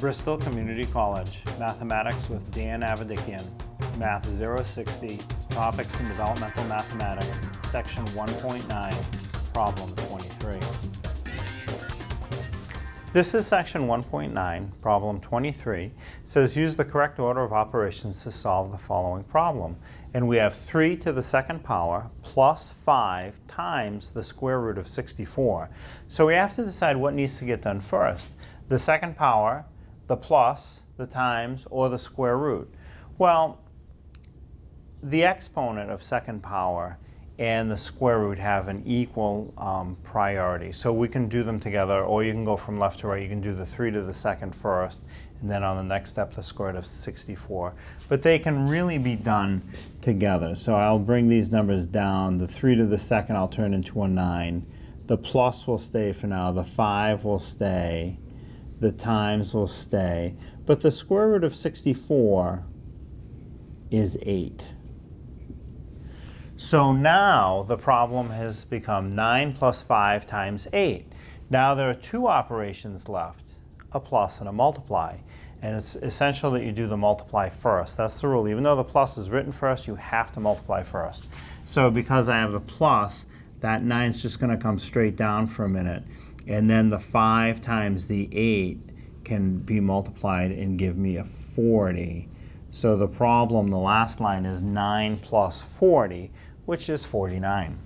Bristol Community College, Mathematics with Dan Avedikian, Math 060, Topics in Developmental Mathematics, Section 1.9, Problem 23. This is Section 1.9, Problem 23. It says use the correct order of operations to solve the following problem. And we have 3 to the second power plus 5 times the square root of 64. So we have to decide what needs to get done first. The second power, the plus, the times, or the square root. Well, the exponent of second power and the square root have an equal priority. So we can do them together, or you can go from left to right. You can do the 3 to the second first, and then on the next step, the square root of 64. But they can really be done together. So I'll bring these numbers down. The 3 to the second I'll turn into a 9. The plus will stay for now. The 5 will stay. The times will stay. But the square root of 64 is 8. So now the problem has become 9 plus 5 times 8. Now there are 2 operations left, a plus and a multiply. And it's essential that you do the multiply first. That's the rule. Even though the plus is written first, you have to multiply first. So because I have the plus, that 9 is just going to come straight down for a minute. And then the 5 times the 8 can be multiplied and give me a 40. So the problem, the last line, is 9 plus 40, which is 49.